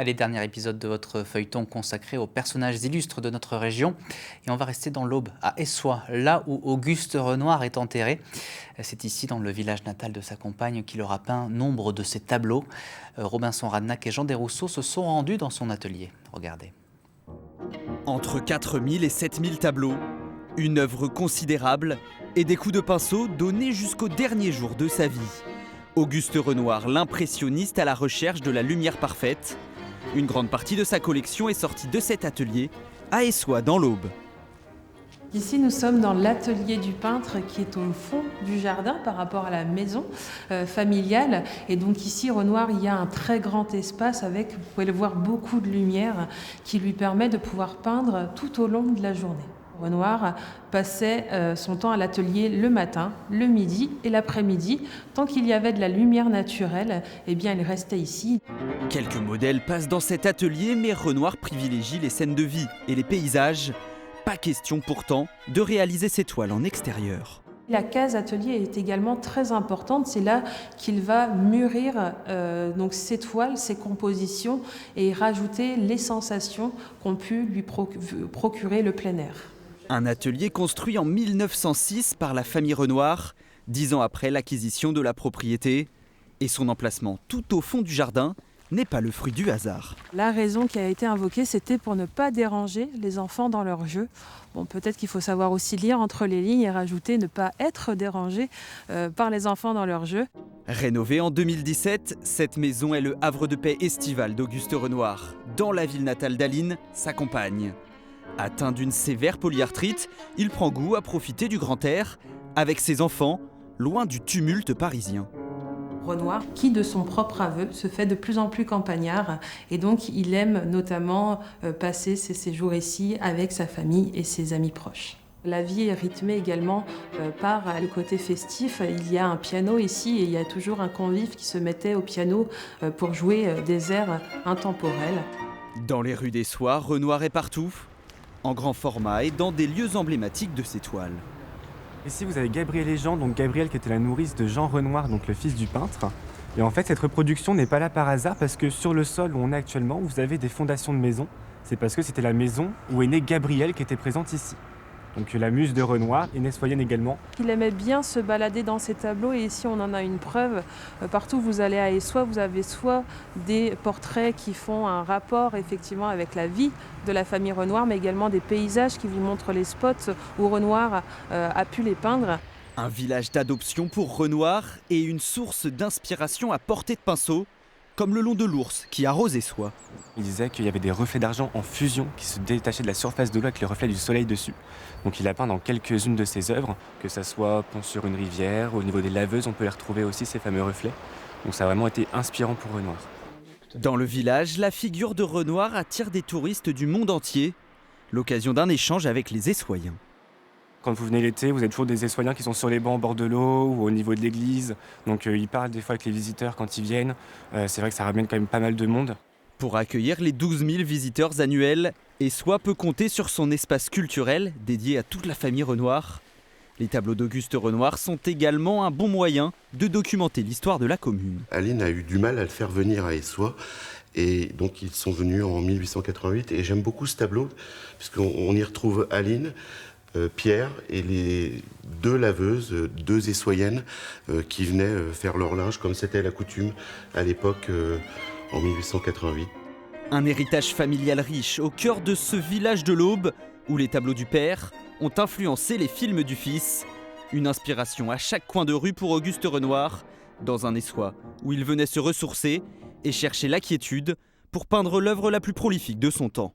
Allez, dernier épisode de votre feuilleton consacré aux personnages illustres de notre région. Et on va rester dans l'Aube, à Essoy, là où Auguste Renoir est enterré. C'est ici, dans le village natal de sa compagne, qu'il aura peint nombre de ses tableaux. Robinson Radnac et Jean Desrousseaux se sont rendus dans son atelier. Regardez. Entre 4000 et 7000 tableaux, une œuvre considérable et des coups de pinceau donnés jusqu'au dernier jour de sa vie. Auguste Renoir, l'impressionniste à la recherche de la lumière parfaite. Une grande partie de sa collection est sortie de cet atelier à Essoy, dans l'Aube. Ici, nous sommes dans l'atelier du peintre qui est au fond du jardin par rapport à la maison familiale. Et donc ici, Renoir, il y a un très grand espace avec, vous pouvez le voir, beaucoup de lumière qui lui permet de pouvoir peindre tout au long de la journée. Renoir passait son temps à l'atelier le matin, le midi et l'après-midi. Tant qu'il y avait de la lumière naturelle, eh bien, il restait ici. Quelques modèles passent dans cet atelier, mais Renoir privilégie les scènes de vie et les paysages. Pas question pourtant de réaliser ses toiles en extérieur. La case atelier est également très importante. C'est là qu'il va mûrir donc ses toiles, ses compositions et rajouter les sensations qu'ont pu lui procurer le plein air. Un atelier construit en 1906 par la famille Renoir, 10 ans après l'acquisition de la propriété. Et son emplacement tout au fond du jardin n'est pas le fruit du hasard. La raison qui a été invoquée, c'était pour ne pas déranger les enfants dans leur jeu. Bon, peut-être qu'il faut savoir aussi lire entre les lignes et rajouter ne pas être dérangé par les enfants dans leur jeu. Rénovée en 2017, cette maison est le havre de paix estival d'Auguste Renoir, dans la ville natale d'Aline, sa compagne. Atteint d'une sévère polyarthrite, il prend goût à profiter du grand air avec ses enfants, loin du tumulte parisien. Renoir, qui de son propre aveu se fait de plus en plus campagnard et donc il aime notamment passer ses séjours ici avec sa famille et ses amis proches. La vie est rythmée également par le côté festif. Il y a un piano ici et il y a toujours un convive qui se mettait au piano pour jouer des airs intemporels. Dans les rues d'Essoy, Renoir est partout, en grand format et dans des lieux emblématiques de ses toiles. Ici, vous avez Gabrielle et Jean, donc Gabrielle qui était la nourrice de Jean Renoir, donc le fils du peintre. Et en fait, cette reproduction n'est pas là par hasard parce que sur le sol où on est actuellement, vous avez des fondations de maisons. C'est parce que c'était la maison où est née Gabrielle qui était présente ici. Donc la muse de Renoir est nessoyenne également. Il aimait bien se balader dans ses tableaux et ici on en a une preuve. Partout où vous allez à Essoy, vous avez soit des portraits qui font un rapport effectivement avec la vie de la famille Renoir, mais également des paysages qui vous montrent les spots où Renoir a pu les peindre. Un village d'adoption pour Renoir et une source d'inspiration à portée de pinceau, comme le long de l'Ours qui arrose Essoy. Il disait qu'il y avait des reflets d'argent en fusion qui se détachaient de la surface de l'eau avec les reflets du soleil dessus. Donc il a peint dans quelques-unes de ses œuvres, que ça soit pont sur une rivière, au niveau des laveuses, on peut les retrouver aussi, ces fameux reflets. Donc ça a vraiment été inspirant pour Renoir. Dans le village, la figure de Renoir attire des touristes du monde entier, l'occasion d'un échange avec les Essoyens. Quand vous venez l'été, vous avez toujours des Essoyens qui sont sur les bancs au bord de l'eau ou au niveau de l'église. Donc ils parlent des fois avec les visiteurs quand ils viennent. C'est vrai que ça ramène quand même pas mal de monde. Pour accueillir les 12 000 visiteurs annuels, Essoy peut compter sur son espace culturel dédié à toute la famille Renoir. Les tableaux d'Auguste Renoir sont également un bon moyen de documenter l'histoire de la commune. Aline a eu du mal à le faire venir à Essoy. Et donc ils sont venus en 1888 et j'aime beaucoup ce tableau puisqu'on y retrouve Aline, Pierre et les deux laveuses, deux Essoyennes qui venaient faire leur linge comme c'était la coutume à l'époque en 1888. Un héritage familial riche au cœur de ce village de l'Aube où les tableaux du père ont influencé les films du fils. Une inspiration à chaque coin de rue pour Auguste Renoir, dans un Essoy où il venait se ressourcer et chercher la quiétude pour peindre l'œuvre la plus prolifique de son temps.